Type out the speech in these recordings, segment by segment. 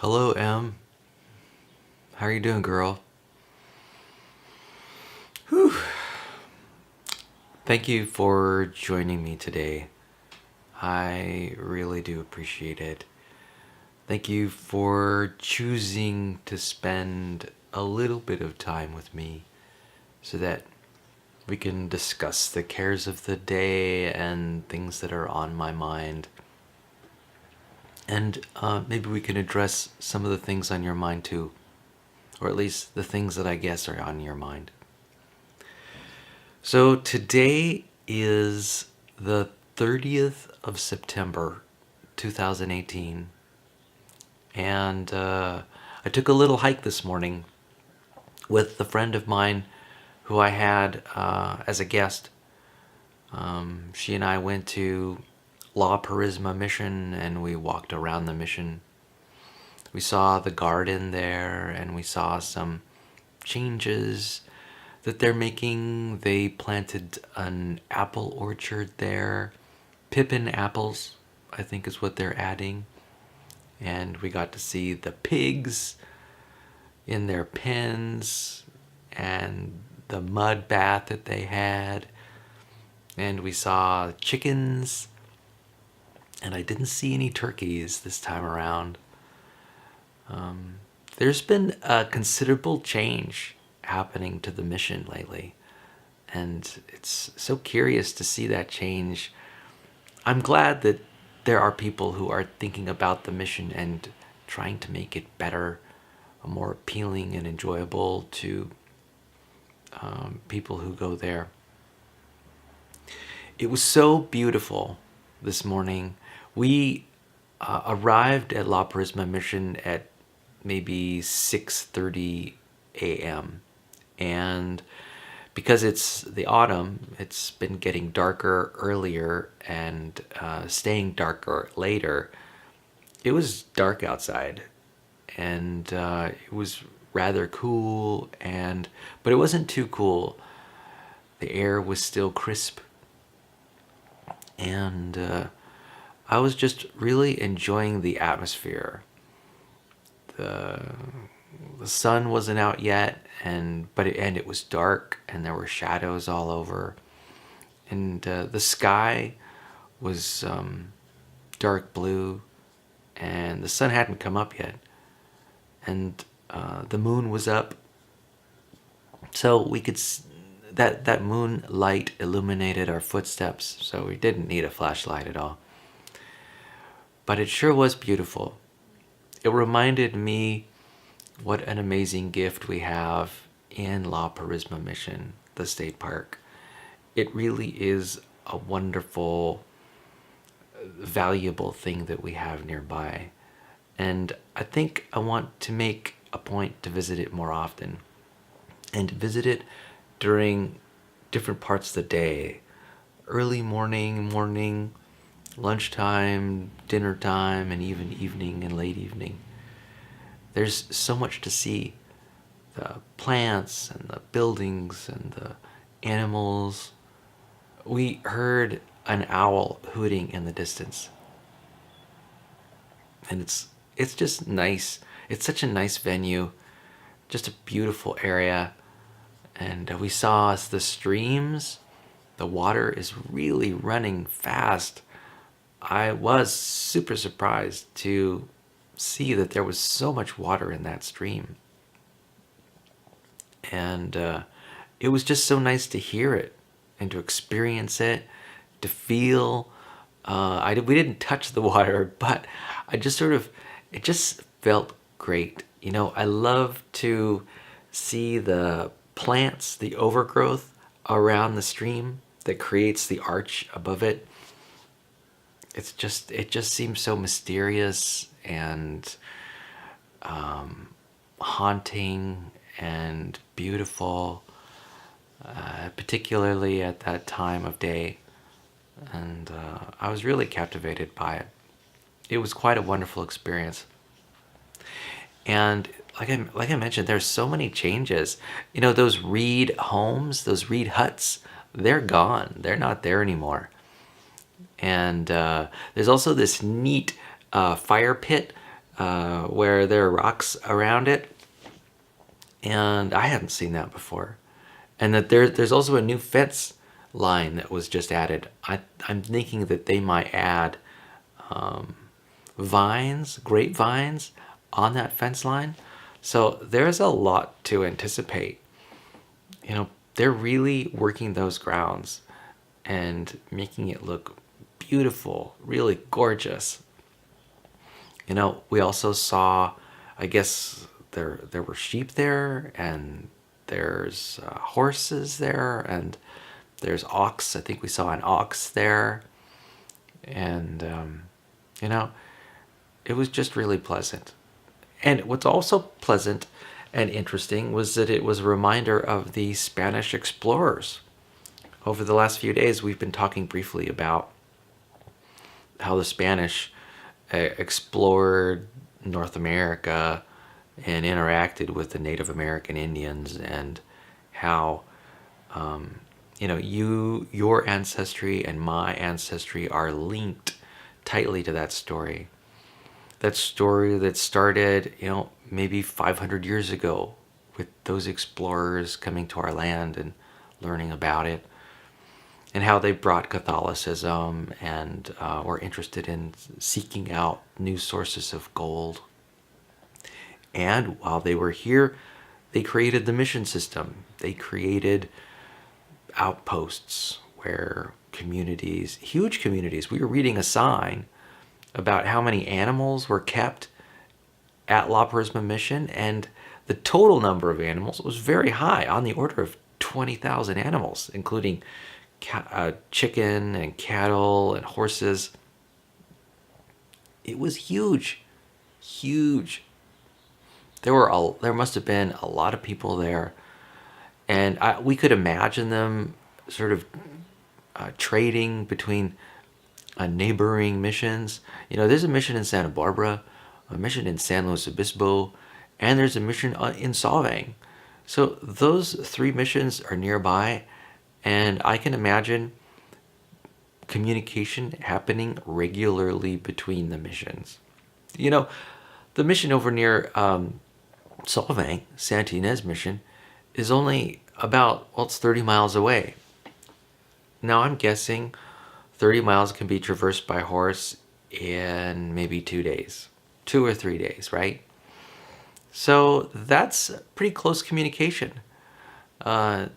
Hello, Em. How are you doing, girl? Whew. Thank you for joining me today. I really do appreciate it. Thank you for choosing to spend a little bit of time with me so that we can discuss the cares of the day and things that are on my mind. And maybe we can address some of the things on your mind too, or at least the things that I guess are on your mind. So today is the 30th of September 2018, and I took a little hike this morning with a friend of mine who I had as a guest. She and I went to La Purisma Mission and we walked around the mission. We saw the garden there and we saw some changes that they're making. They planted an apple orchard there. Pippin apples, I think, is what they're adding. And we got to see the pigs in their pens and the mud bath that they had. And we saw chickens. And I didn't see any turkeys this time around. There's been a considerable change happening to the mission lately. And it's so curious to see that change. I'm glad that there are people who are thinking about the mission and trying to make it better, more appealing and enjoyable to people who go there. It was so beautiful this morning. We arrived at La Purisma Mission at maybe 6:30 a.m. And because it's the autumn, it's been getting darker earlier and staying darker later. It was dark outside, and it was rather cool, but it wasn't too cool. The air was still crisp, and I was just really enjoying the atmosphere. The sun wasn't out yet, and it was dark, and there were shadows all over, and the sky was dark blue, and the sun hadn't come up yet, and the moon was up, so we could that moonlight illuminated our footsteps, so we didn't need a flashlight at all. But it sure was beautiful. It reminded me what an amazing gift we have in La Purisma Mission, the state park. It really is a wonderful, valuable thing that we have nearby. And I think I want to make a point to visit it more often and visit it during different parts of the day. Early morning, lunchtime, dinner time, and even evening and late evening. There's so much to see. The plants and the buildings and the animals. We heard an owl hooting in the distance. And it's just nice. It's such a nice venue. Just a beautiful area. And we saw the streams. The water is really running fast. I was super surprised to see that there was so much water in that stream. And it was just so nice to hear it and to experience it, to feel. We didn't touch the water, but it just felt great. You know, I love to see the plants, the overgrowth around the stream that creates the arch above it. It just seems so mysterious and haunting and beautiful, particularly at that time of day. And I was really captivated by it. It was quite a wonderful experience. And like I mentioned, there's so many changes. You know, those reed homes, those reed huts, they're gone. They're not there anymore. And there's also this neat fire pit where there are rocks around it, and I hadn't seen that before. And that there's also a new fence line that was just added. I'm thinking that they might add vines, grapevines, on that fence line. So there's a lot to anticipate. They're really working those grounds and making it look beautiful, really gorgeous. We also saw, I guess there were sheep there, and there's horses there, and there's ox. I think we saw an ox there, and you know, it was just really pleasant. And what's also pleasant and interesting was that it was a reminder of the Spanish explorers. Over the last few days, we've been talking briefly about how the Spanish explored North America and interacted with the Native American Indians, and how your ancestry and my ancestry are linked tightly to that story. That story that started, maybe 500 years ago, with those explorers coming to our land and learning about it, and how they brought Catholicism and were interested in seeking out new sources of gold. And while they were here, they created the mission system. They created outposts where communities, huge communities, we were reading a sign about how many animals were kept at La Purisma Mission, and the total number of animals was very high, on the order of 20,000 animals, including chicken and cattle and horses. It was huge, huge. There must have been a lot of people there, and we could imagine them sort of trading between neighboring missions. There's a mission in Santa Barbara, a mission in San Luis Obispo, and there's a mission in Solvang. So those three missions are nearby, and I can imagine communication happening regularly between the missions. The mission over near Solvang, Santa Ynez mission, is only about, it's 30 miles away. Now I'm guessing 30 miles can be traversed by horse in maybe 2 days, 2 or 3 days, right? So that's pretty close communication. I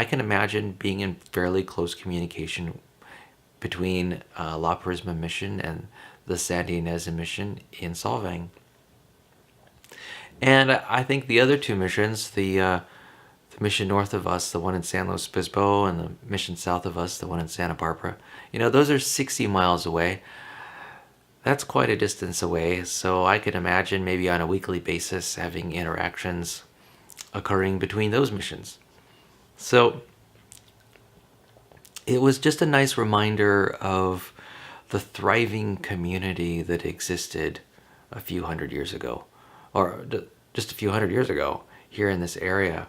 can imagine being in fairly close communication between La Purisma mission and the Santa Ynez mission in Solvang. And I think the other two missions, the mission north of us, the one in San Luis Obispo, and the mission south of us, the one in Santa Barbara, those are 60 miles away. That's quite a distance away, so I could imagine maybe on a weekly basis having interactions occurring between those missions. So it was just a nice reminder of the thriving community that existed a few hundred years ago, or just a few hundred years ago here in this area.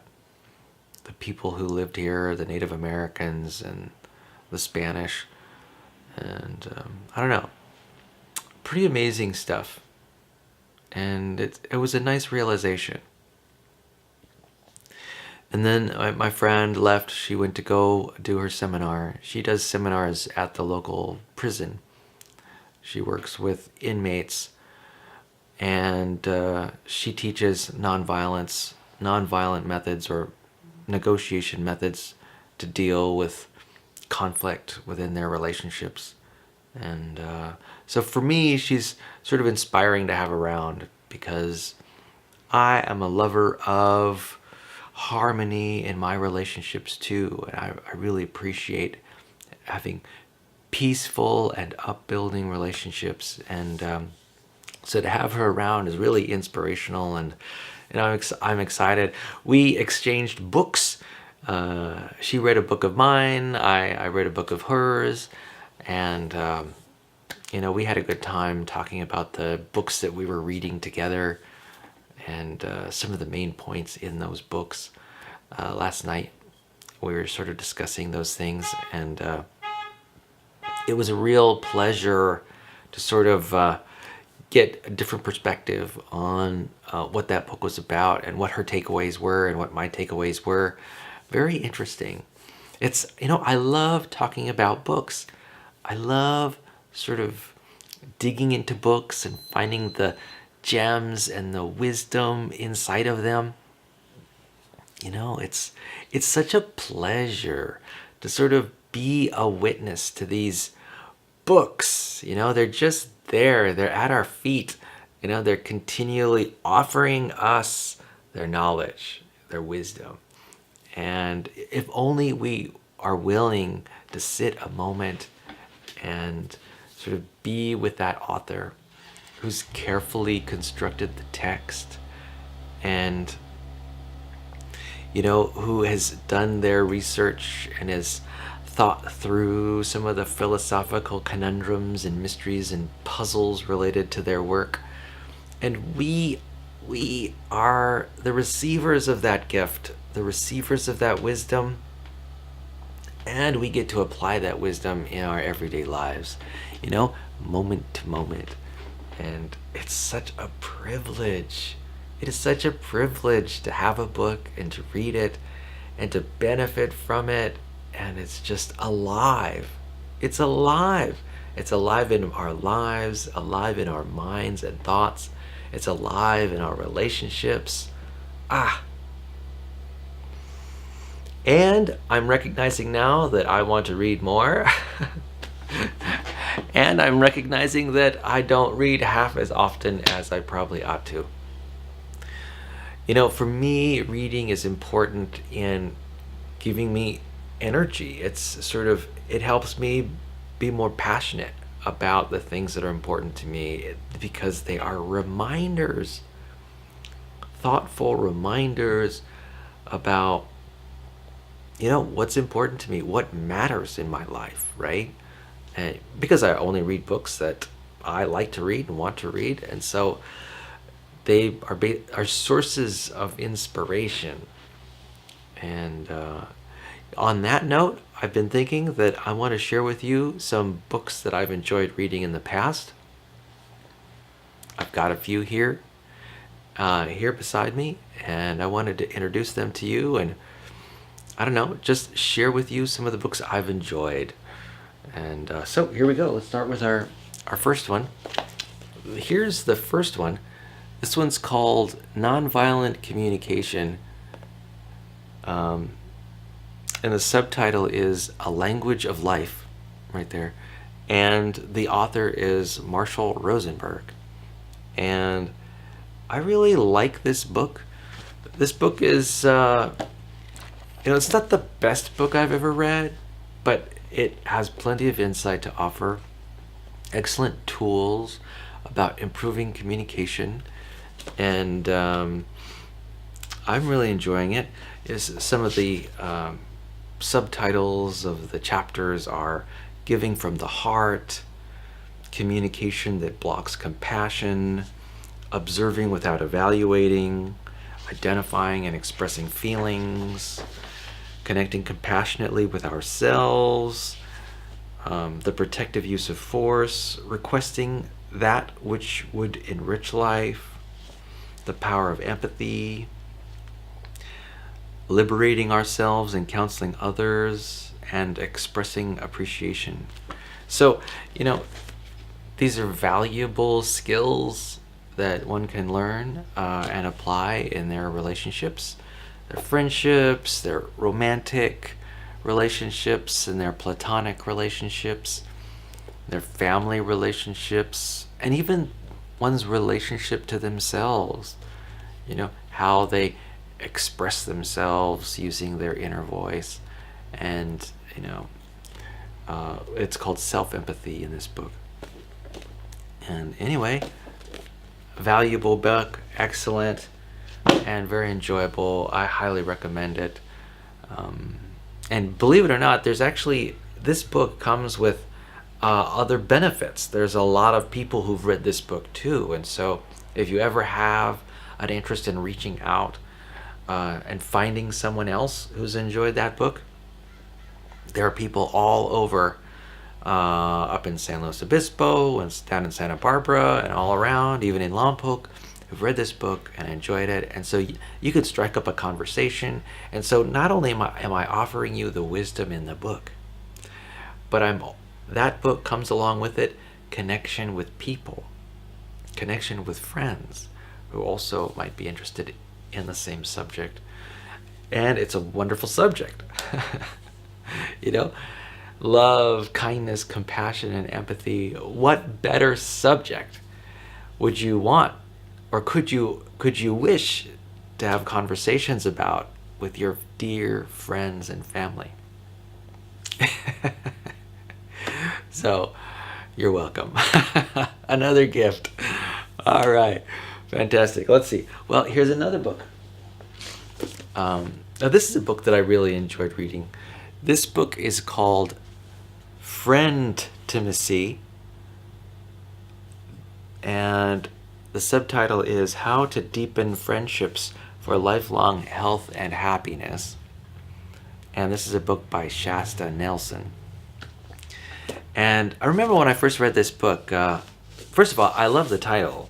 The people who lived here, the Native Americans and the Spanish, and I don't know, pretty amazing stuff. And it was a nice realization. And then my friend left. She went to go do her seminar. She does seminars at the local prison. She works with inmates, and she teaches nonviolent methods, or negotiation methods, to deal with conflict within their relationships. And so for me, she's sort of inspiring to have around, because I am a lover of harmony in my relationships too, and I really appreciate having peaceful and upbuilding relationships. And so to have her around is really inspirational, and I'm excited. We exchanged books. She read a book of mine, I read a book of hers, and we had a good time talking about the books that we were reading together, and some of the main points in those books. Last night we were sort of discussing those things, and it was a real pleasure to sort of get a different perspective on what that book was about and what her takeaways were and what my takeaways were. Very interesting. It's, I love talking about books. I love sort of digging into books and finding the gems and the wisdom inside of them. It's such a pleasure to sort of be a witness to these books. They're just there. They're at our feet. They're continually offering us their knowledge, their wisdom. And if only we are willing to sit a moment and sort of be with that author who's carefully constructed the text and who has done their research and has thought through some of the philosophical conundrums and mysteries and puzzles related to their work. And we are the receivers of that gift, the receivers of that wisdom, and we get to apply that wisdom in our everyday lives, moment to moment. And it's such a privilege. It is such a privilege to have a book and to read it and to benefit from it. And it's just alive. It's alive. It's alive in our lives, alive in our minds and thoughts. It's alive in our relationships. And I'm recognizing now that I want to read more. And I'm recognizing that I don't read half as often as I probably ought to. For me, reading is important in giving me energy. It helps me be more passionate about the things that are important to me because they are reminders, thoughtful reminders about, what's important to me, what matters in my life, right? And because I only read books that I like to read and want to read, and so they are sources of inspiration. And on that note, I've been thinking that I want to share with you some books that I've enjoyed reading in the past. I've got a few here beside me, and I wanted to introduce them to you and, I don't know, just share with you some of the books I've enjoyed. And so here we go. Let's start with our first one. Here's the first one. This one's called Nonviolent Communication. And the subtitle is A Language of Life, right there. And the author is Marshall Rosenberg. And I really like this book. This book is, it's not the best book I've ever read, but it has plenty of insight to offer, excellent tools about improving communication, and I'm really enjoying it. Some of the subtitles of the chapters are Giving from the Heart, Communication that Blocks Compassion, Observing Without Evaluating, Identifying and Expressing Feelings, Connecting Compassionately with Ourselves, The Protective Use of Force, Requesting That Which Would Enrich Life, The Power of Empathy, Liberating Ourselves and Counseling Others, and Expressing Appreciation. So, these are valuable skills that one can learn and apply in their relationships, their friendships, their romantic relationships, and their platonic relationships, their family relationships, and even one's relationship to themselves. How they express themselves using their inner voice. And, it's called Self-Empathy in this book. And anyway, valuable book, excellent, and very enjoyable. I highly recommend it. And believe it or not, this book comes with other benefits. There's a lot of people who've read this book too. And so if you ever have an interest in reaching out and finding someone else who's enjoyed that book, there are people all over up in San Luis Obispo and down in Santa Barbara and all around, even in Lompoc, who've read this book and enjoyed it. And so you could strike up a conversation. And so not only am I offering you the wisdom in the book, but that book comes along with it connection with people, connection with friends who also might be interested in the same subject. And it's a wonderful subject. You know, love, kindness, compassion, and empathy. What better subject would you want, or could you wish to have conversations about with your dear friends and family? So, you're welcome. Another gift. All right, fantastic. Let's see. Well, here's another book. Now, this is a book that I really enjoyed reading. This book is called Friendtimacy, and the subtitle is How to Deepen Friendships for Lifelong Health and Happiness. And this is a book by Shasta Nelson. And I remember when I first read this book, first of all, I love the title.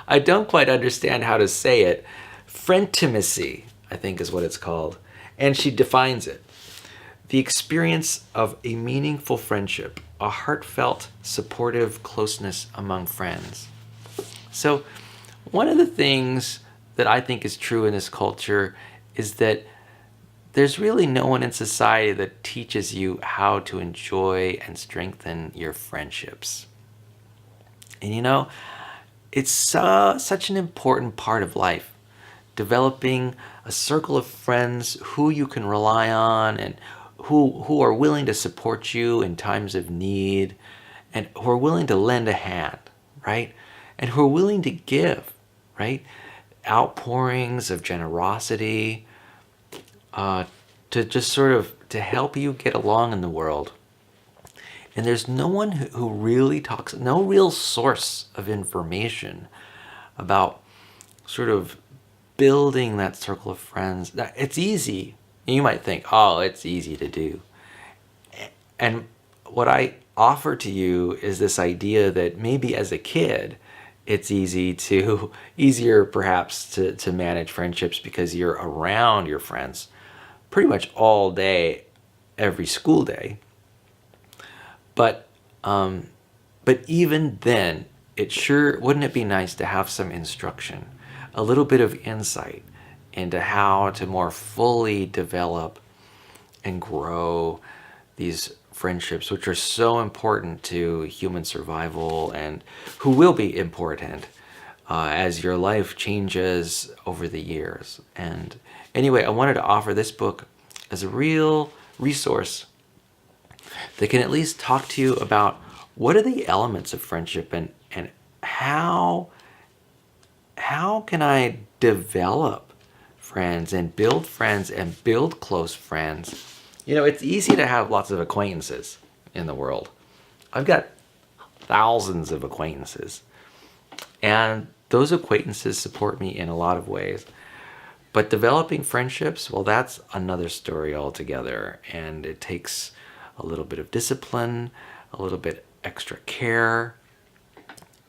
I don't quite understand how to say it. Friendtimacy, I think is what it's called. And she defines it. The experience of a meaningful friendship, a heartfelt, supportive closeness among friends. So one of the things that I think is true in this culture is that there's really no one in society that teaches you how to enjoy and strengthen your friendships. And you know, it's such an important part of life. Developing a circle of friends who you can rely on and who are willing to support you in times of need and who are willing to lend a hand, right? And who are willing to give, right? Outpourings of generosity, to just sort of to help you get along in the world. And there's no one who really talks, no real source of information about sort of building that circle of friends. It's easy. You might think, oh, it's easy to do. And what I offer to you is this idea that maybe as a kid, it's easier perhaps to manage friendships because you're around your friends pretty much all day, every school day. But even then, wouldn't it be nice to have some instruction, a little bit of insight into how to more fully develop and grow these friendships, which are so important to human survival and who will be important as your life changes over the years. And anyway, I wanted to offer this book as a real resource that can at least talk to you about what are the elements of friendship and how can I develop friends and build close friends. You know, it's easy to have lots of acquaintances in the world. I've got thousands of acquaintances, and those acquaintances support me in a lot of ways. But developing friendships, well, that's another story altogether, and it takes a little bit of discipline, a little bit extra care,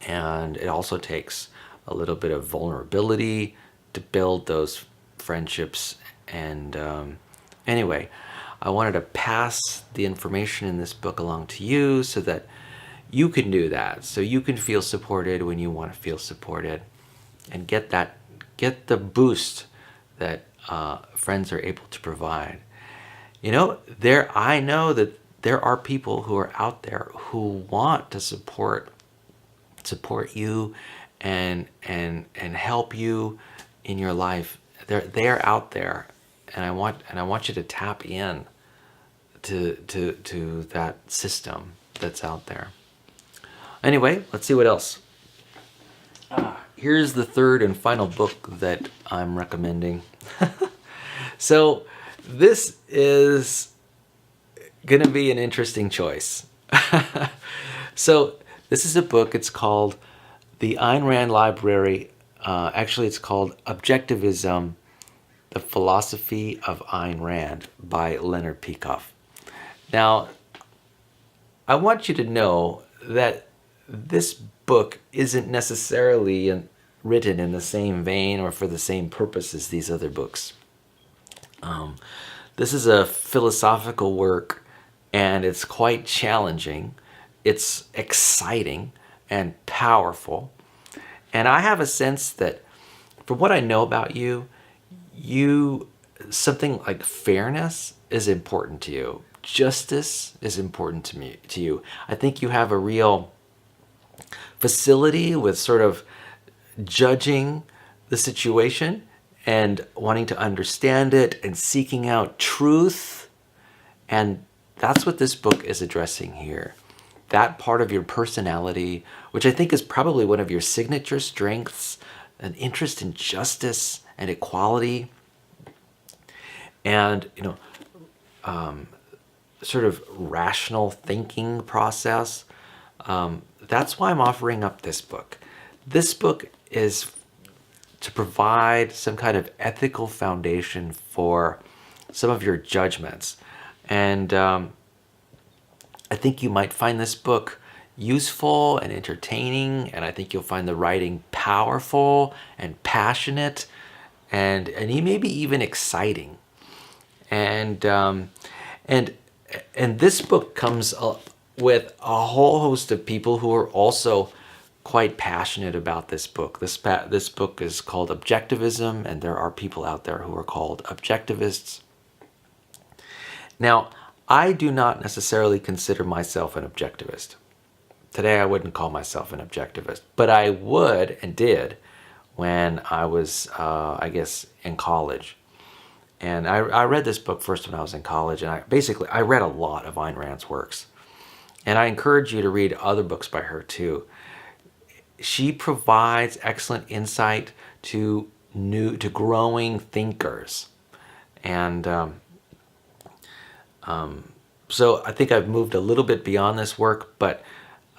and it also takes a little bit of vulnerability to build those friendships. And anyway, I wanted to pass the information in this book along to you so that you can do that, so you can feel supported when you want to feel supported, and get the boost that friends are able to provide. You know, I know that there are people who are out there who want to support you and help you in your life. They're out there, and I want you to tap in to that system that's out there. Anyway, let's see what else. Here's the third and final book that I'm recommending. So this is going to be an interesting choice. So this is a book. It's called The Ayn Rand Library. Actually, it's called Objectivism, The Philosophy of Ayn Rand by Leonard Peikoff. Now, I want you to know that this book isn't necessarily written in the same vein or for the same purpose as these other books. This is a philosophical work, and it's quite challenging. It's exciting and powerful. And I have a sense that, from what I know about you, something like fairness is important to you. Justice is important to you. I think you have a real facility with sort of judging the situation and wanting to understand it and seeking out truth. And that's what this book is addressing here. That part of your personality, which I think is probably one of your signature strengths, an interest in justice and equality, and sort of rational thinking process. That's why I'm offering up this book. This book is to provide some kind of ethical foundation for some of your judgments. And I think you might find this book useful and entertaining, and I think you'll find the writing powerful and passionate, and maybe even exciting. And this book comes with a whole host of people who are also quite passionate about this book. This book is called Objectivism, and there are people out there who are called objectivists. Now, I do not necessarily consider myself an objectivist. Today, I wouldn't call myself an objectivist, but I would and did when I was, in college. And I read this book first when I was in college, and I read a lot of Ayn Rand's works. And I encourage you to read other books by her too. She provides excellent insight to growing thinkers. And so I think I've moved a little bit beyond this work, but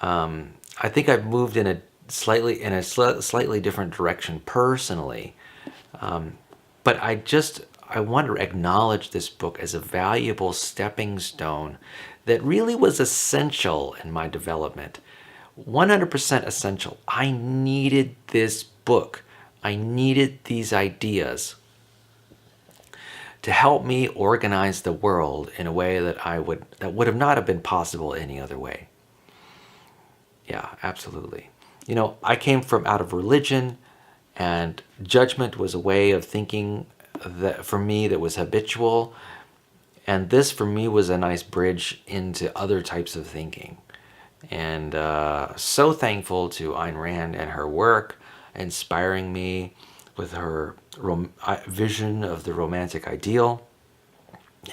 I think I've moved in a slightly different direction personally. But I want to acknowledge this book as a valuable stepping stone that really was essential in my development. 100% essential. I needed this book. I needed these ideas to help me organize the world in a way that would have not have been possible any other way. Yeah, absolutely. I came from out of religion, and judgment was a way of thinking that for me that was habitual, and this for me was a nice bridge into other types of thinking. And so thankful to Ayn Rand and her work, inspiring me with her vision of the romantic ideal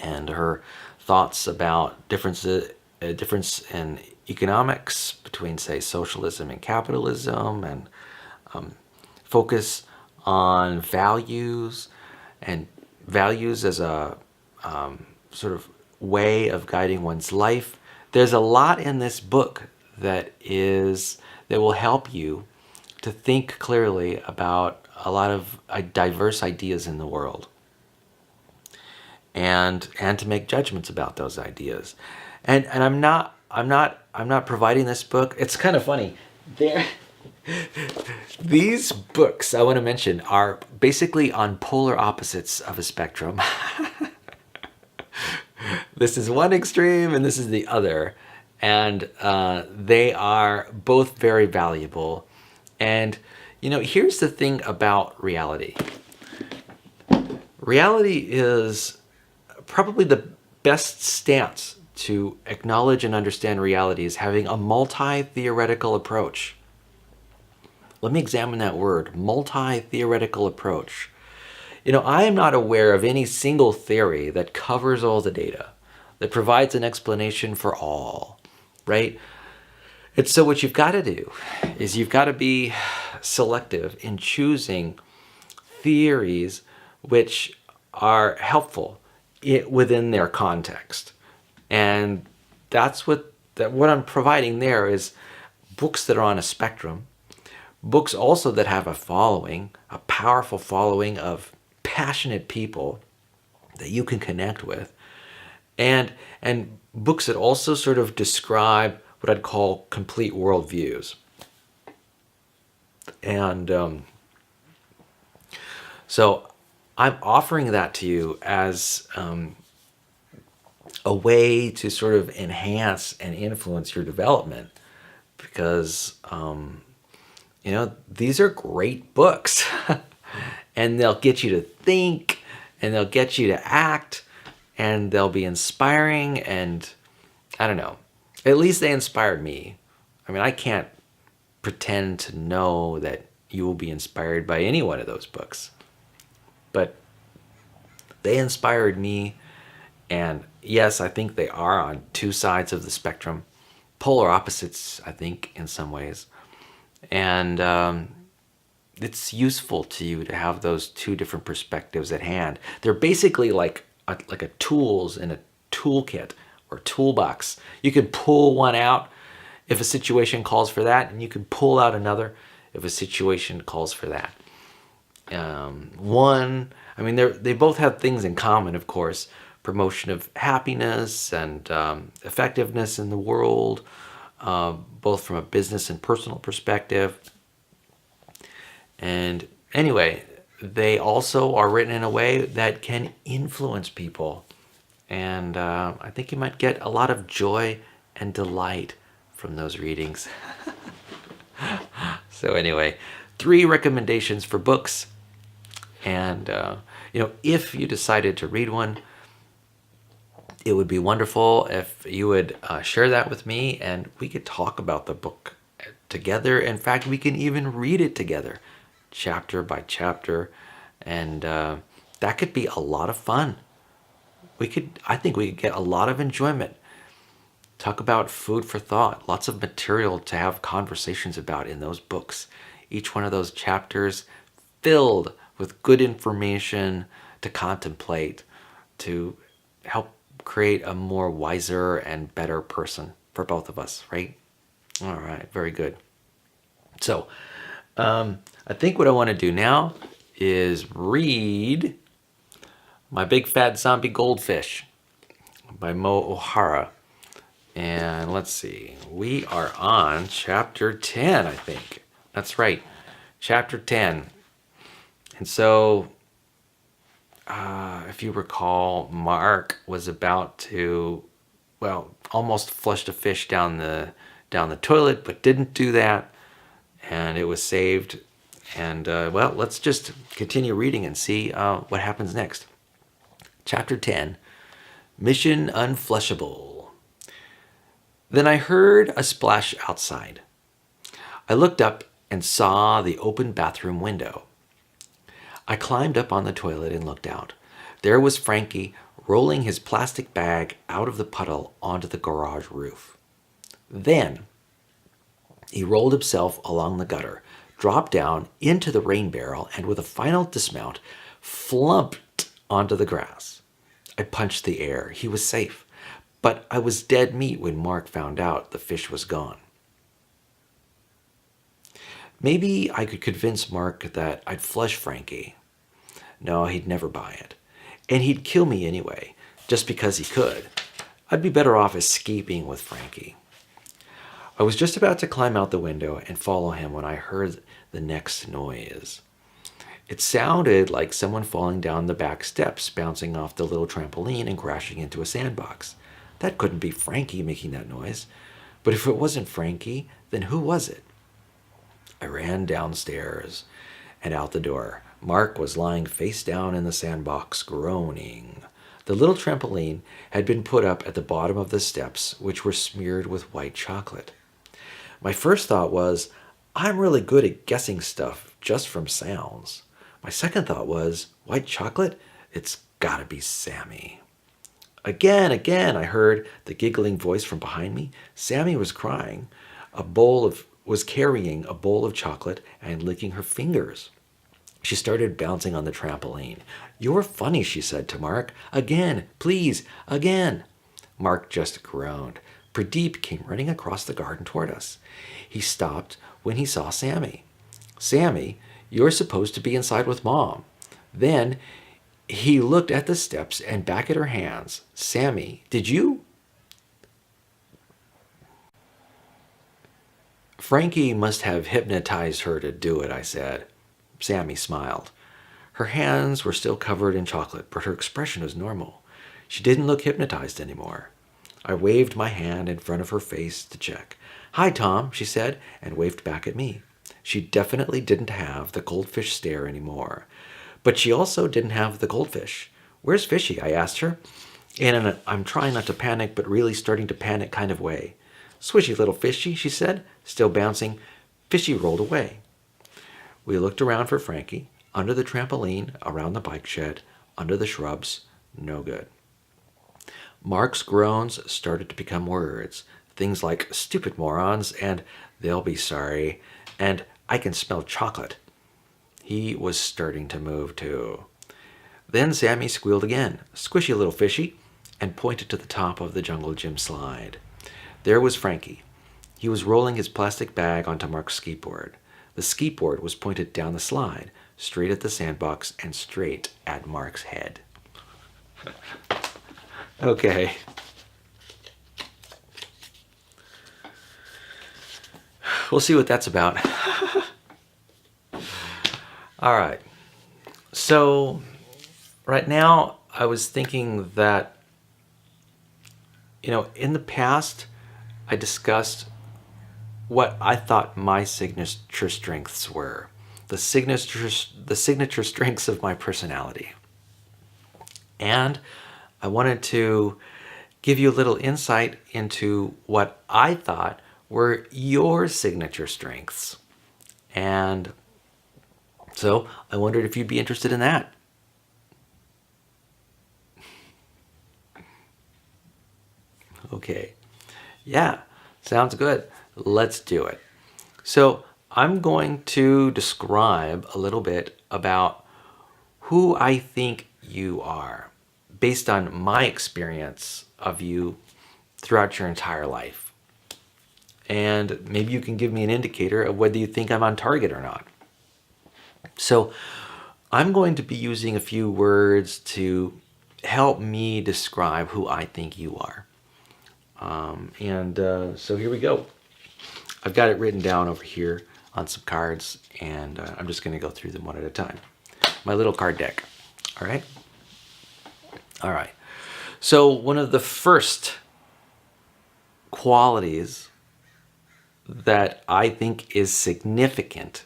and her thoughts about difference in economics between, say, socialism and capitalism, and focus on values as a sort of way of guiding one's life. There's a lot in this book that will help you to think clearly about a lot of diverse ideas in the world, and to make judgments about those ideas. And I'm not providing this book. It's kind of funny. These books I want to mention are basically on polar opposites of a spectrum. This is one extreme and this is the other. And they are both very valuable. And, here's the thing about reality. Reality is probably the best stance to acknowledge and understand reality is having a multi-theoretical approach. Let me examine that word, multi-theoretical approach. I am not aware of any single theory that covers all the data, that provides an explanation for all, right? And so what you've got to do is you've got to be selective in choosing theories which are helpful within their context. And that's what I'm providing there is books that are on a spectrum, books also that have a powerful following of passionate people that you can connect with, and books that also sort of describe what I'd call complete worldviews. And so I'm offering that to you as a way to sort of enhance and influence your development, because these are great books and they'll get you to think and they'll get you to act and they'll be inspiring. And I don't know, at least they inspired me. I mean, I can't pretend to know that you will be inspired by any one of those books, but they inspired me. And yes, I think they are on two sides of the spectrum, polar opposites, I think, in some ways. And it's useful to you to have those two different perspectives at hand. They're basically like a tools in a toolkit or toolbox. You can pull one out if a situation calls for that, and you can pull out another if a situation calls for that. They both have things in common, of course. Promotion of happiness and effectiveness in the world, both from a business and personal perspective. And anyway, they also are written in a way that can influence people. And I think you might get a lot of joy and delight from those readings. So anyway, 3 recommendations for books. And, if you decided to read one, it would be wonderful if you would share that with me and we could talk about the book together. In fact, we can even read it together, chapter by chapter. And that could be a lot of fun. I think we could get a lot of enjoyment. Talk about food for thought, lots of material to have conversations about in those books. Each one of those chapters filled with good information to contemplate, to help create a more wiser and better person for both of us, right? All right, very good. So I think what I want to do now is read My Big Fat Zombie Goldfish by Mo O'Hara. And let's see, we are on chapter 10, I think. That's right, chapter 10. And so, if you recall, Mark was about to, almost flushed a fish down the toilet, but didn't do that, and it was saved. And let's just continue reading and see what happens next. Chapter 10, Mission Unflushable. Then I heard a splash outside. I looked up and saw the open bathroom window. I climbed up on the toilet and looked out. There was Frankie rolling his plastic bag out of the puddle onto the garage roof. Then he rolled himself along the gutter, dropped down into the rain barrel, and with a final dismount, flumped onto the grass. I punched the air. He was safe. But I was dead meat when Mark found out the fish was gone. Maybe I could convince Mark that I'd flush Frankie. No, he'd never buy it. And he'd kill me anyway, just because he could. I'd be better off escaping with Frankie. I was just about to climb out the window and follow him when I heard the next noise. It sounded like someone falling down the back steps, bouncing off the little trampoline and crashing into a sandbox. That couldn't be Frankie making that noise. But if it wasn't Frankie, then who was it? I ran downstairs and out the door. Mark was lying face down in the sandbox, groaning. The little trampoline had been put up at the bottom of the steps, which were smeared with white chocolate. My first thought was, I'm really good at guessing stuff just from sounds. My second thought was, white chocolate? It's gotta be Sammy. Again, I heard the giggling voice from behind me. Sammy was crying. Was carrying a bowl of chocolate and licking her fingers. She started bouncing on the trampoline. You're funny, she said to Mark. Again, please, again. Mark just groaned. Pradeep came running across the garden toward us. He stopped when he saw Sammy. Sammy, you're supposed to be inside with Mom. Then He looked at the steps and back at her hands. Sammy, did you? Frankie must have hypnotized her to do it, I said. Sammy smiled. Her hands were still covered in chocolate, but her expression was normal. She didn't look hypnotized anymore. I waved my hand in front of her face to check. Hi, Tom, she said, and waved back at me. She definitely didn't have the goldfish stare anymore. But she also didn't have the goldfish. Where's Fishy? I asked her, in an I'm trying not to panic, but really starting to panic kind of way. Swishy little Fishy, she said, still bouncing. Fishy rolled away. We looked around for Frankie, under the trampoline, around the bike shed, under the shrubs. No good. Mark's groans started to become words. Things like stupid morons and they'll be sorry and I can smell chocolate. He was starting to move too. Then Sammy squealed again, squishy little Fishy, and pointed to the top of the jungle gym slide. There was Frankie. He was rolling his plastic bag onto Mark's skateboard. The skateboard was pointed down the slide, straight at the sandbox and straight at Mark's head. Okay. We'll see what that's about. All right. So, right now, I was thinking that, in the past, I discussed what I thought my signature strengths were, the signature strengths of my personality. And I wanted to give you a little insight into what I thought were your signature strengths. And so I wondered if you'd be interested in that. Okay. Yeah, sounds good. Let's do it. So I'm going to describe a little bit about who I think you are based on my experience of you throughout your entire life. And maybe you can give me an indicator of whether you think I'm on target or not. So I'm going to be using a few words to help me describe who I think you are. So here we go. I've got it written down over here on some cards, and I'm just going to go through them one at a time. My little card deck. All right? All right. So one of the first qualities that I think is significant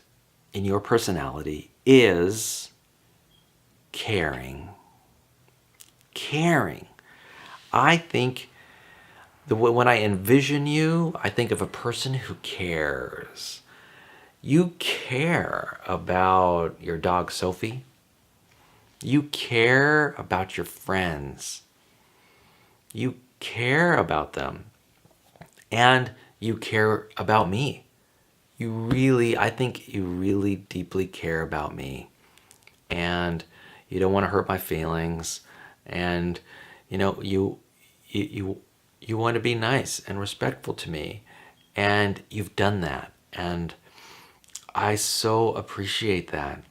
in your personality is caring. Caring. I think when I envision you, I think of a person who cares. You care about your dog Sophie. You care about your friends. You care about them. And you care about me. I think you really deeply care about me. And you don't want to hurt my feelings. And, you want to be nice and respectful to me. And you've done that. And I so appreciate that.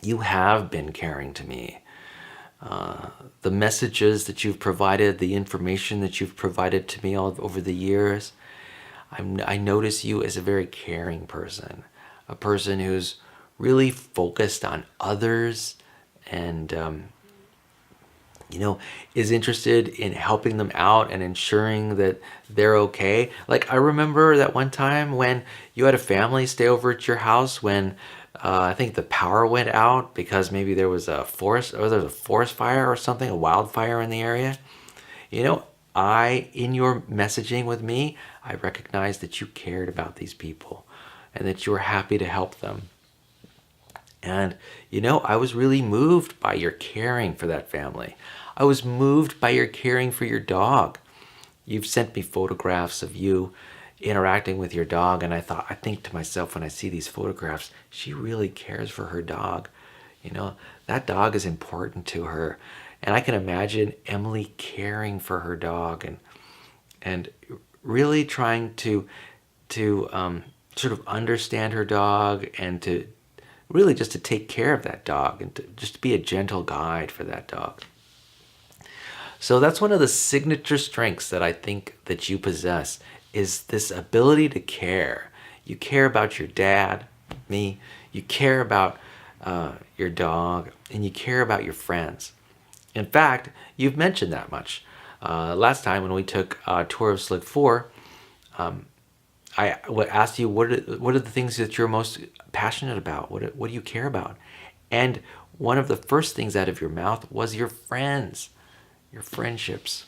You have been caring to me. The messages that you've provided, the information that you've provided to me all over the years, I notice you as a very caring person, a person who's really focused on others and, is interested in helping them out and ensuring that they're okay. Like I remember that one time when you had a family stay over at your house when I think the power went out because maybe there was a forest fire or something, a wildfire in the area. In your messaging with me, I recognized that you cared about these people and that you were happy to help them. And, I was really moved by your caring for that family. I was moved by your caring for your dog. You've sent me photographs of you interacting with your dog, and I think to myself when I see these photographs, she really cares for her dog. That dog is important to her. And I can imagine Emily caring for her dog and really trying to sort of understand her dog and to really just to take care of that dog and just to be a gentle guide for that dog. So that's one of the signature strengths that I think that you possess, is this ability to care. You care about your dad, me, you care about your dog, and you care about your friends. In fact, you've mentioned that much. Last time when we took a tour of Slick 4, I asked you, what are the things that you're most passionate about? What do you care about? And one of the first things out of your mouth was your friends, your friendships.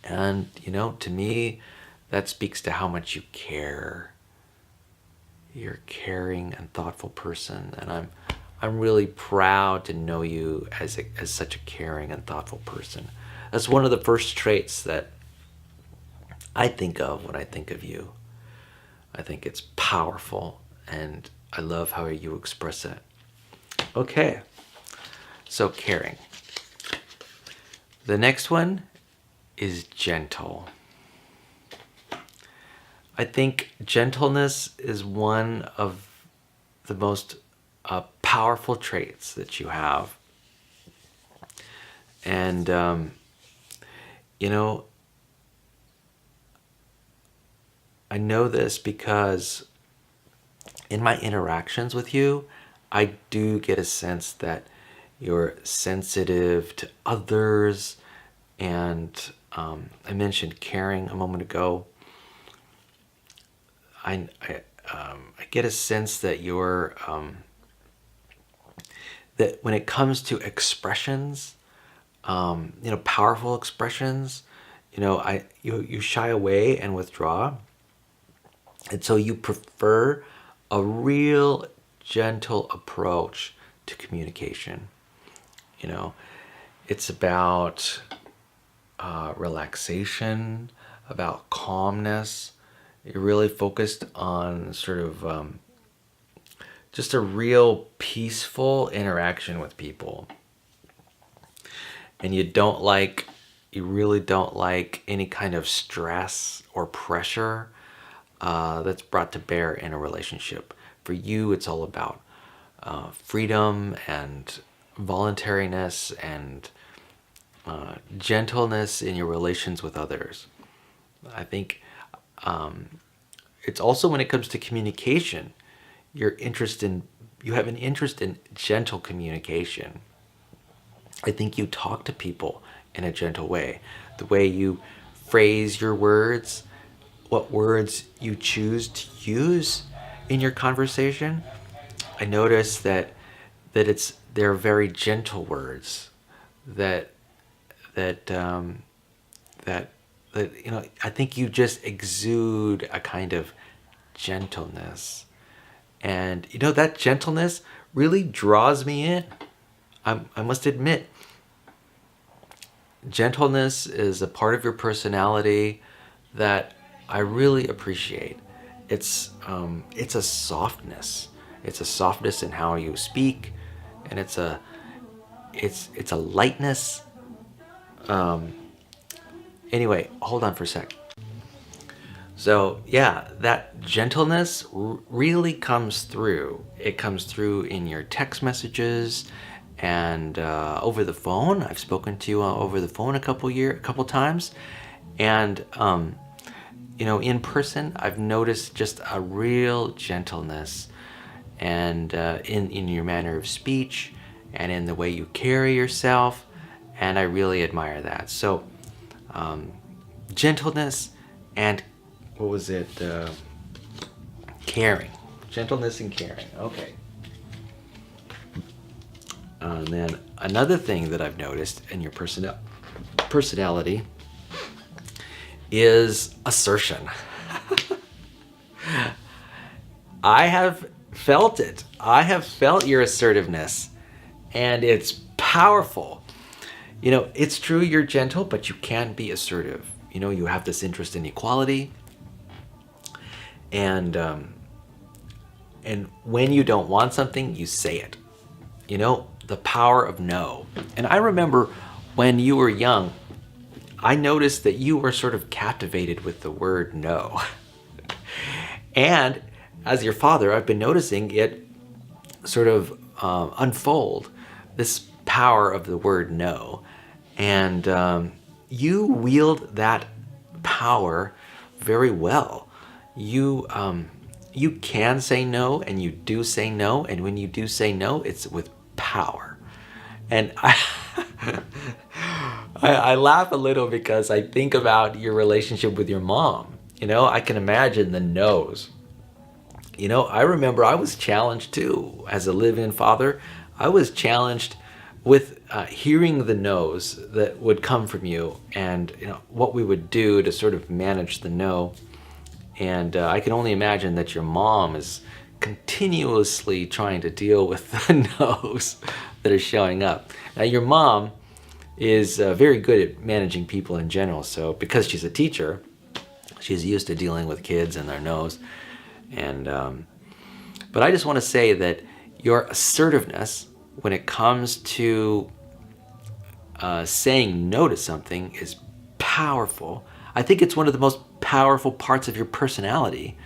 And, to me, that speaks to how much you care. You're a caring and thoughtful person, and I'm really proud to know you as such a caring and thoughtful person. That's one of the first traits that I think of when I think of you. I think it's powerful, and I love how you express it. Okay, so caring. The next one is gentle. I think gentleness is one of the most powerful traits that you have. And, I know this because in my interactions with you, I do get a sense that you're sensitive to others. And I mentioned caring a moment ago. I get a sense that you're that when it comes to expressions, powerful expressions, you shy away and withdraw, and so you prefer a real gentle approach to communication. It's about relaxation, about calmness. You're really focused on sort of just a real peaceful interaction with people. And you really don't like any kind of stress or pressure that's brought to bear in a relationship. For you, it's all about freedom and voluntariness and gentleness in your relations with others. I think it's also, when it comes to communication, you have an interest in gentle communication. I think you talk to people in a gentle way. The way you phrase your words, what words you choose to use in your conversation. I notice that they're very gentle words that I think you just exude a kind of gentleness. And that gentleness really draws me in. I must admit, gentleness is a part of your personality that I really appreciate. It's a softness. It's a softness in how you speak, and it's a lightness. Anyway, hold on for a sec. So yeah, that gentleness really comes through. It comes through in your text messages and over the phone. I've spoken to you over the phone a couple times, and in person, I've noticed just a real gentleness, and in your manner of speech, and in the way you carry yourself, and I really admire that. So, gentleness and what was it? Caring, gentleness and caring. Okay. And then another thing that I've noticed in your personality is assertion. I have felt it. I have felt your assertiveness, and it's powerful. It's true you're gentle, but you can be assertive. You have this interest in equality, and when you don't want something, you say it. The power of no. And I remember when you were young, I noticed that you were sort of captivated with the word no. And as your father, I've been noticing it sort of unfold this power of the word no. And you wield that power very well. You can say no, and you do say no, and when you do say no, it's with power. And I laugh a little because I think about your relationship with your mom. I can imagine the no's. I remember I was challenged too as a live-in father. I was challenged with hearing the no's that would come from you, and what we would do to sort of manage the no. And I can only imagine that your mom is continuously trying to deal with the no's that are showing up. Now, your mom is very good at managing people in general. So because she's a teacher, she's used to dealing with kids and their no's. And but I just want to say that your assertiveness when it comes to saying no to something is powerful. I think it's one of the most powerful parts of your personality.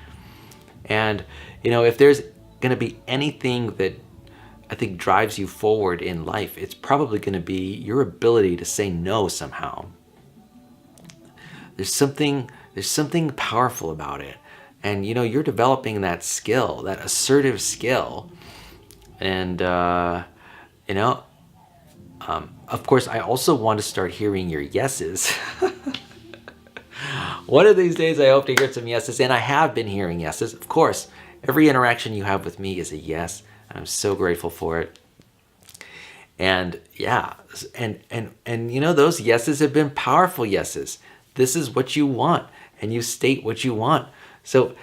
And if there's going to be anything that I think drives you forward in life, it's probably going to be your ability to say no somehow. There's something powerful about it. And you're developing that skill, that assertive skill. And of course, I also want to start hearing your yeses. One of these days, I hope to hear some yeses, and I have been hearing yeses. Of course, every interaction you have with me is a yes, and I'm so grateful for it. And yeah, and those yeses have been powerful yeses. This is what you want, and you state what you want. So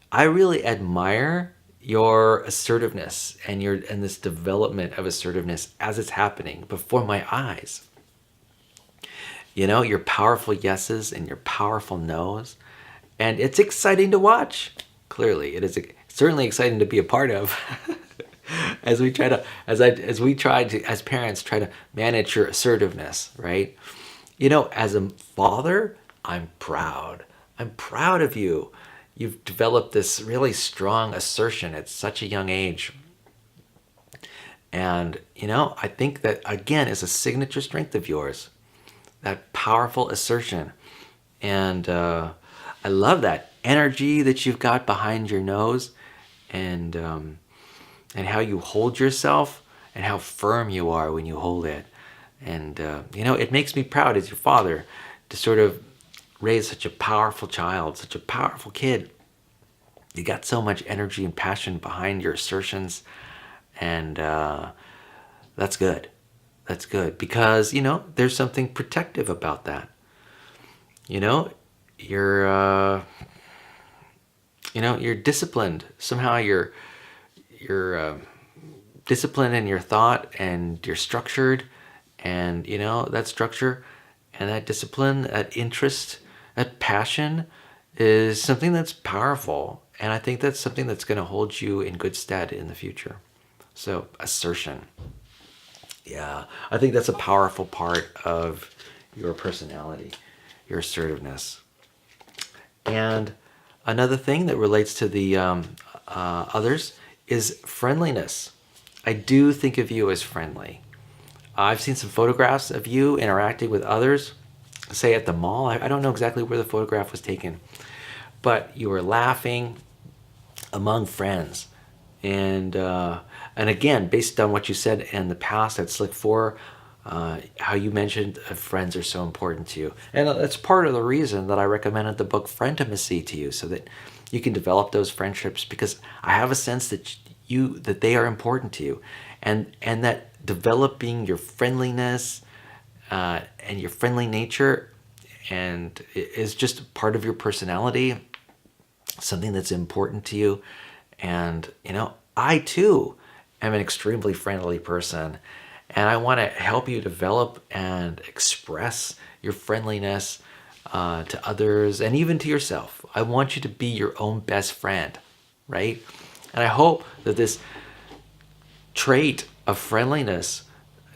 I really admire your assertiveness and this development of assertiveness as it's happening before my eyes. Your powerful yeses and your powerful no's. And it's exciting to watch. Clearly, it is certainly exciting to be a part of. as we try to, as parents, try to manage your assertiveness, right? As a father, I'm proud. I'm proud of you. You've developed this really strong assertion at such a young age. And, I think that, again, is a signature strength of yours. That powerful assertion. And I love that energy that you've got behind your nose, and how you hold yourself and how firm you are when you hold it. And, it makes me proud as your father to sort of raise such a powerful child, such a powerful kid. You got so much energy and passion behind your assertions, and that's good. That's good because, there's something protective about that. You're disciplined. Somehow you're disciplined in your thought, and you're structured, and, that structure and that discipline, that interest, that passion is something that's powerful. And I think that's something that's going to hold you in good stead in the future. So, assertion. Yeah, I think that's a powerful part of your personality, your assertiveness. And another thing that relates to the others is friendliness. I do think of you as friendly. I've seen some photographs of you interacting with others, say at the mall. I don't know exactly where the photograph was taken, but you were laughing among friends. And again, based on what you said in the past at Slick 4, how you mentioned friends are so important to you. And that's part of the reason that I recommended the book Friendimacy to you, so that you can develop those friendships, because I have a sense that they are important to you. And that developing your friendliness and your friendly nature and is just part of your personality, something that's important to you. And, I too am an extremely friendly person, and I want to help you develop and express your friendliness to others and even to yourself. I want you to be your own best friend, right? And I hope that this trait of friendliness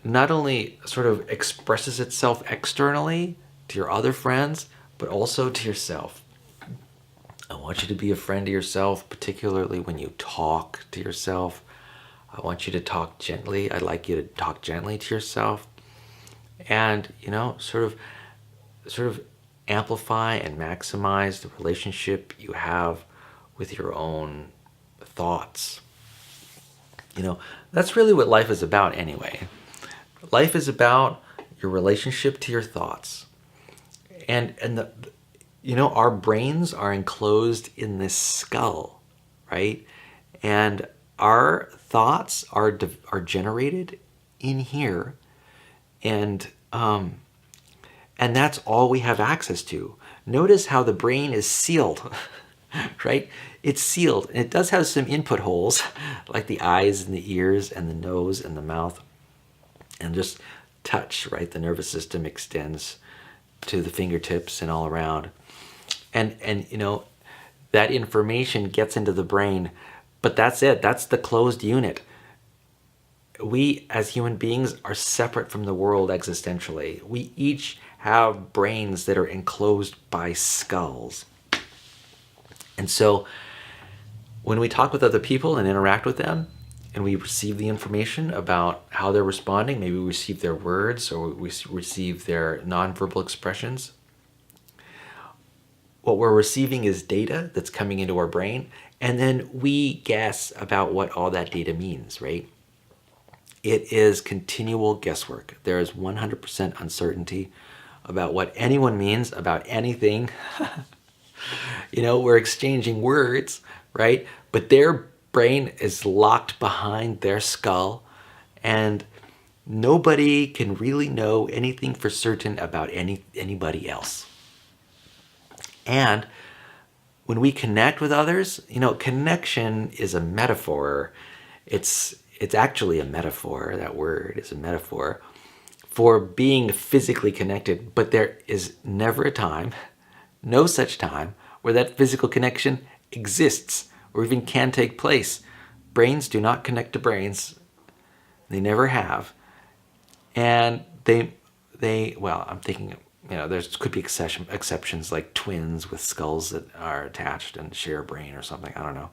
not only sort of expresses itself externally to your other friends, but also to yourself. I want you to be a friend to yourself, particularly when you talk to yourself. I want you to talk gently. I'd like you to talk gently to yourself, and sort of amplify and maximize the relationship you have with your own thoughts. That's really what life is about anyway. Life is about your relationship to your thoughts. And our brains are enclosed in this skull, right? And our thoughts are generated in here, and and that's all we have access to. Notice how the brain is sealed, right? It's sealed, and it does have some input holes, like the eyes and the ears and the nose and the mouth, and just touch, right? The nervous system extends to the fingertips and all around. And that information gets into the brain, but that's it. That's the closed unit. We as human beings are separate from the world existentially. We each have brains that are enclosed by skulls. And so when we talk with other people and interact with them, and we receive the information about how they're responding, maybe we receive their words or we receive their nonverbal expressions, what we're receiving is data that's coming into our brain, and then we guess about what all that data means, right? It is continual guesswork. There is 100% uncertainty about what anyone means about anything. We're exchanging words, right? But their brain is locked behind their skull, and nobody can really know anything for certain about anybody else. And when we connect with others, connection is a metaphor. It's actually a metaphor. That word is a metaphor for being physically connected, but there is never a time, no such time, where that physical connection exists or even can take place. Brains do not connect to brains. They never have. And well, I'm thinking, there could be exceptions like twins with skulls that are attached and share a brain or something. I don't know.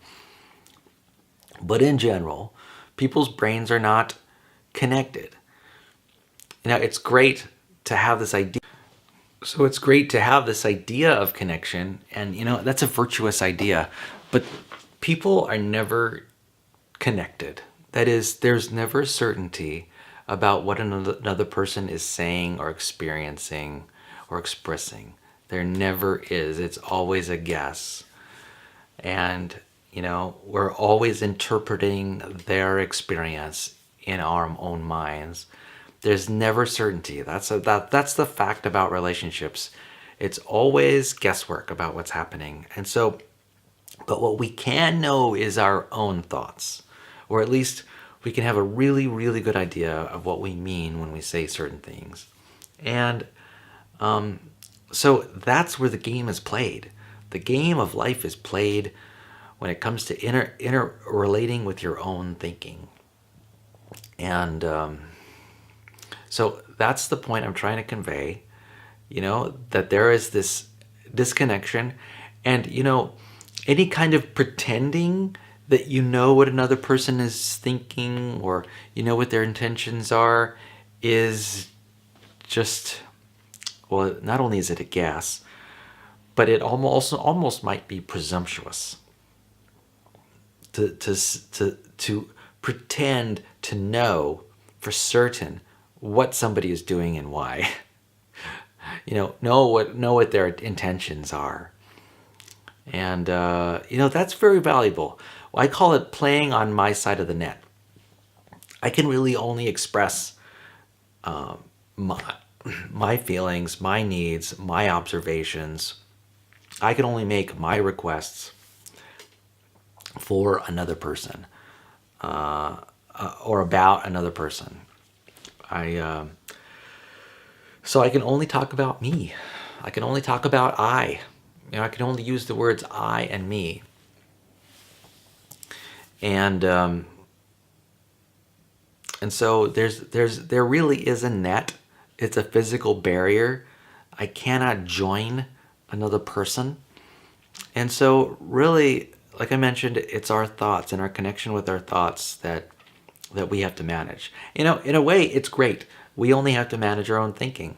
But in general, people's brains are not connected. It's great to have this idea. So it's great to have this idea of connection, and that's a virtuous idea. But people are never connected. That is, there's never certainty about what another person is saying or experiencing or expressing. There never is. It's always a guess. And, we're always interpreting their experience in our own minds. There's never certainty. That's the fact about relationships. It's always guesswork about what's happening. And so, but what we can know is our own thoughts, or at least we can have a really, really good idea of what we mean when we say certain things. And so that's where the game is played. The game of life is played when it comes to interrelating with your own thinking. And so that's the point I'm trying to convey, that there is this disconnection, and, any kind of pretending that you know what another person is thinking or what their intentions are is just, well, not only is it a guess, but it almost might be presumptuous to pretend to know for certain what somebody is doing and why. Know what their intentions are. And that's very valuable. Well, I call it playing on my side of the net. I can really only express my feelings, my needs, my observations. I can only make my requests for another person, or about another person. So I can only talk about me. I can only talk about I. I can only use the words I and me. And so there really is a net. It's a physical barrier. I cannot join another person. And so really, like I mentioned, it's our thoughts and our connection with our thoughts that that we have to manage. In a way, it's great. We only have to manage our own thinking.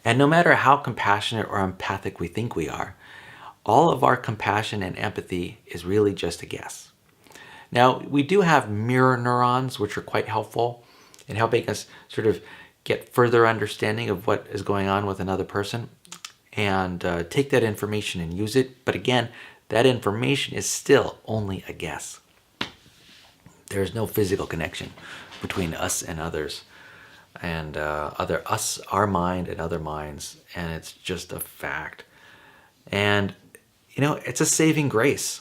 And no matter how compassionate or empathic we think we are, all of our compassion and empathy is really just a guess. Now, we do have mirror neurons, which are quite helpful in helping us sort of get further understanding of what is going on with another person and take that information and use it. But again, that information is still only a guess. There's no physical connection between us and others, and our mind and other minds, and it's just a fact. And it's a saving grace.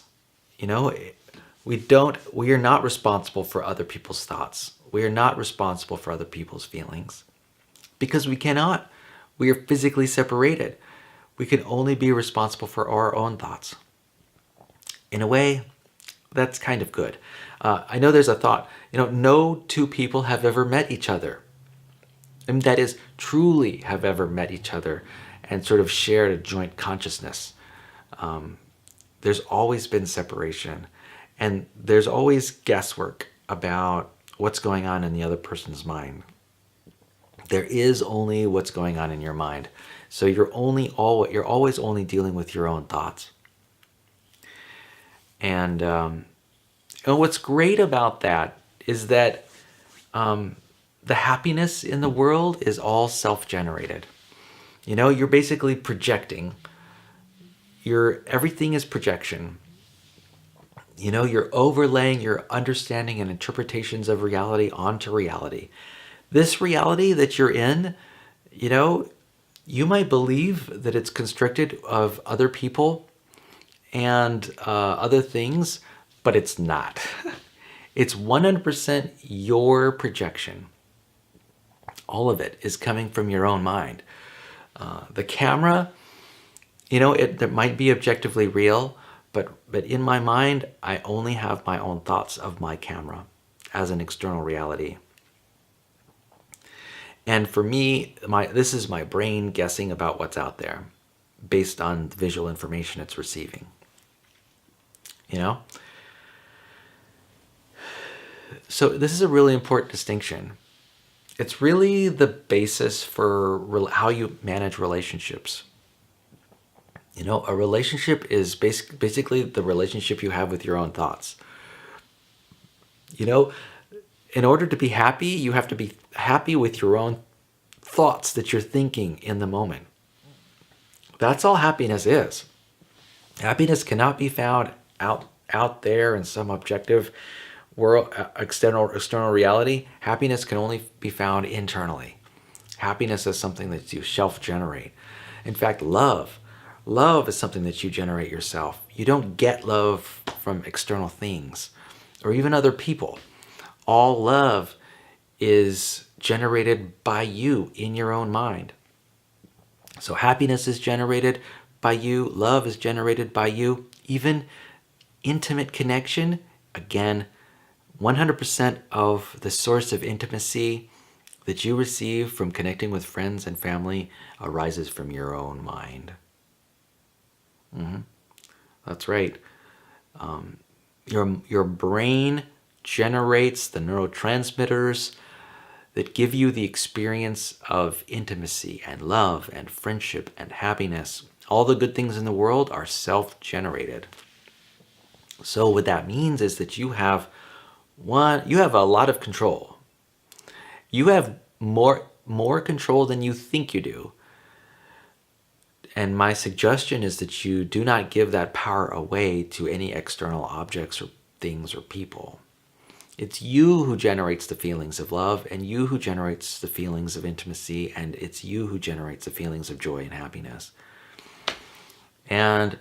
We are not responsible for other people's thoughts. We are not responsible for other people's feelings because we cannot. We are physically separated. We can only be responsible for our own thoughts. In a way, that's kind of good. I know there's a thought, no two people have ever met each other. And that is, truly have ever met each other and sort of shared a joint consciousness. There's always been separation, and there's always guesswork about what's going on in the other person's mind. There is only what's going on in your mind. So you're always only dealing with your own thoughts. And what's great about that is that the happiness in the world is all self-generated. You're basically projecting. Everything is projection. You're overlaying your understanding and interpretations of reality onto reality. This reality that you're in, you might believe that it's constricted of other people and other things, but it's not. It's 100% your projection. All of it is coming from your own mind. The camera, it might be objectively real, but in my mind, I only have my own thoughts of my camera as an external reality. And for me, this is my brain guessing about what's out there based on the visual information it's receiving. So this is a really important distinction. It's really the basis for how you manage relationships. A relationship is basically the relationship you have with your own thoughts. In order to be happy, you have to be happy with your own thoughts that you're thinking in the moment. That's all happiness is. Happiness cannot be found out there in some objective world, external reality. Happiness can only be found internally. Happiness is something that you self-generate. In fact, love is something that you generate yourself. You don't get love from external things or even other people. All love is generated by you in your own mind. So happiness is generated by you. Love is generated by you. Even intimate connection, again, 100% of the source of intimacy that you receive from connecting with friends and family arises from your own mind. That's right. Your brain generates the neurotransmitters that give you the experience of intimacy and love and friendship and happiness. All the good things in the world are self-generated. So what that means is that you have a lot of control. You have more control than you think you do. And my suggestion is that you do not give that power away to any external objects or things or people. It's you who generates the feelings of love, and you who generates the feelings of intimacy, and it's you who generates the feelings of joy and happiness. And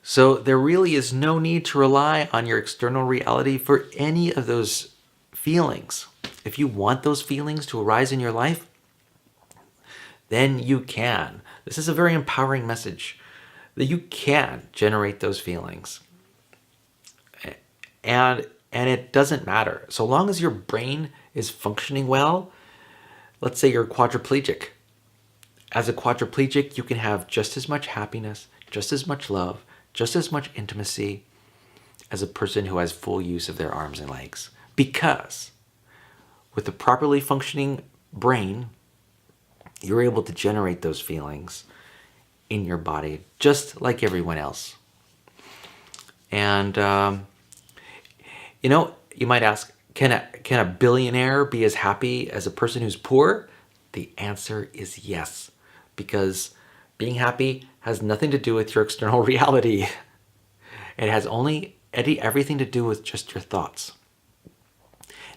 so there really is no need to rely on your external reality for any of those feelings. If you want those feelings to arise in your life, then you can. This is a very empowering message that you can generate those feelings. And it doesn't matter. So long as your brain is functioning well, let's say you're quadriplegic. As a quadriplegic, you can have just as much happiness, just as much love, just as much intimacy as a person who has full use of their arms and legs. Because with a properly functioning brain, you're able to generate those feelings in your body just like everyone else. And, you might ask, can a billionaire be as happy as a person who's poor? The answer is yes, because being happy has nothing to do with your external reality. It has only everything to do with just your thoughts.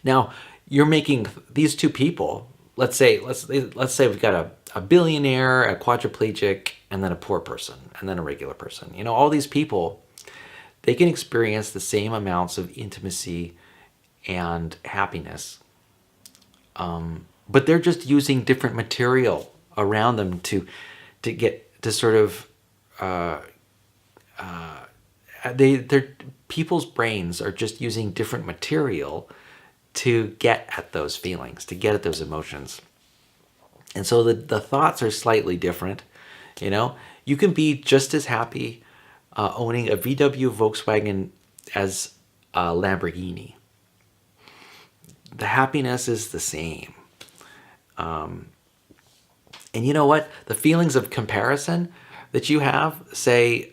Now, you're making these two people, let's say we've got a billionaire, a quadriplegic, and then a poor person, and then a regular person. All these people, they can experience the same amounts of intimacy and happiness, but they're just using different material around them to get to sort of their people's brains are just using different material to get at those feelings, to get at those emotions. And so the thoughts are slightly different. You can be just as happy owning a VW Volkswagen as a Lamborghini. The happiness is the same. And you know what? The feelings of comparison that you have, say,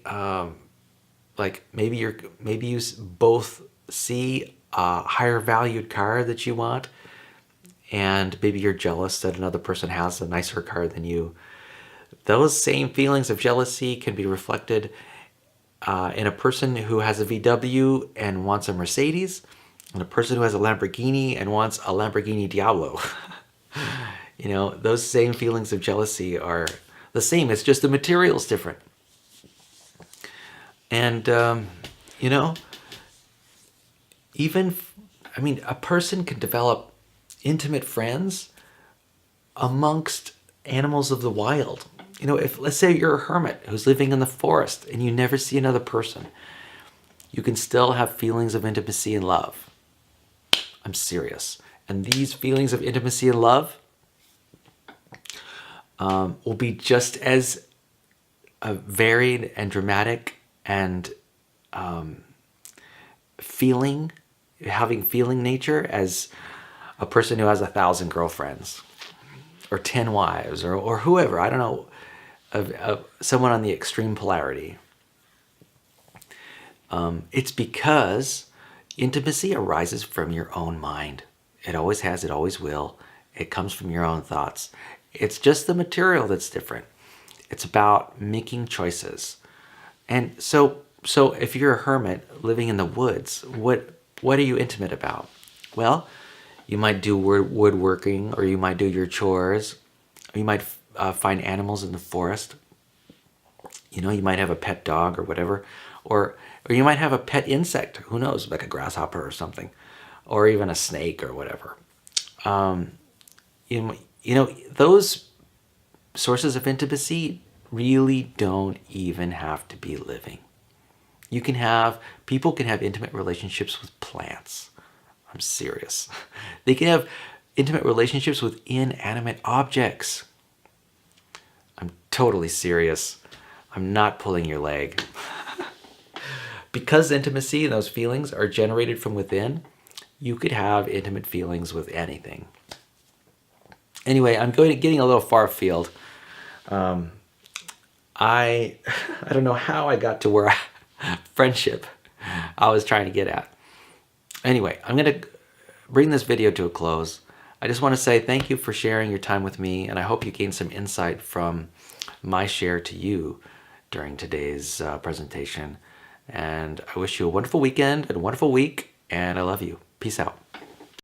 like maybe you both see a higher valued car that you want, and maybe you're jealous that another person has a nicer car than you. Those same feelings of jealousy can be reflected in a person who has a VW and wants a Mercedes, and a person who has a Lamborghini and wants a Lamborghini Diablo. Those same feelings of jealousy are the same. It's just the material's different. And, a person can develop intimate friends amongst animals of the wild. If, let's say, you're a hermit who's living in the forest and you never see another person, you can still have feelings of intimacy and love. I'm serious. And these feelings of intimacy and love will be just as varied and dramatic and having feeling nature as a person who has 1,000 girlfriends or 10 wives or whoever. I don't know, someone on the extreme polarity. It's because intimacy arises from your own mind. It always has, it always will. It comes from your own thoughts. It's just the material that's different. It's about making choices. And so if you're a hermit living in the woods, what are you intimate about? Well, you might do woodworking, or you might do your chores, or you might find animals in the forest. You might have a pet dog or whatever, or you might have a pet insect. Who knows, like a grasshopper or something, or even a snake or whatever. Those sources of intimacy really don't even have to be living. People can have intimate relationships with plants. I'm serious. They can have intimate relationships with inanimate objects. I'm totally serious. I'm not pulling your leg. Because intimacy and those feelings are generated from within, you could have intimate feelings with anything. Anyway, I'm getting a little far afield. I don't know how I got to where friendship I was trying to get at. Anyway, I'm going to bring this video to a close. I just want to say thank you for sharing your time with me, and I hope you gained some insight from my share to you during today's presentation. And I wish you a wonderful weekend and a wonderful week, and I love you. Peace out.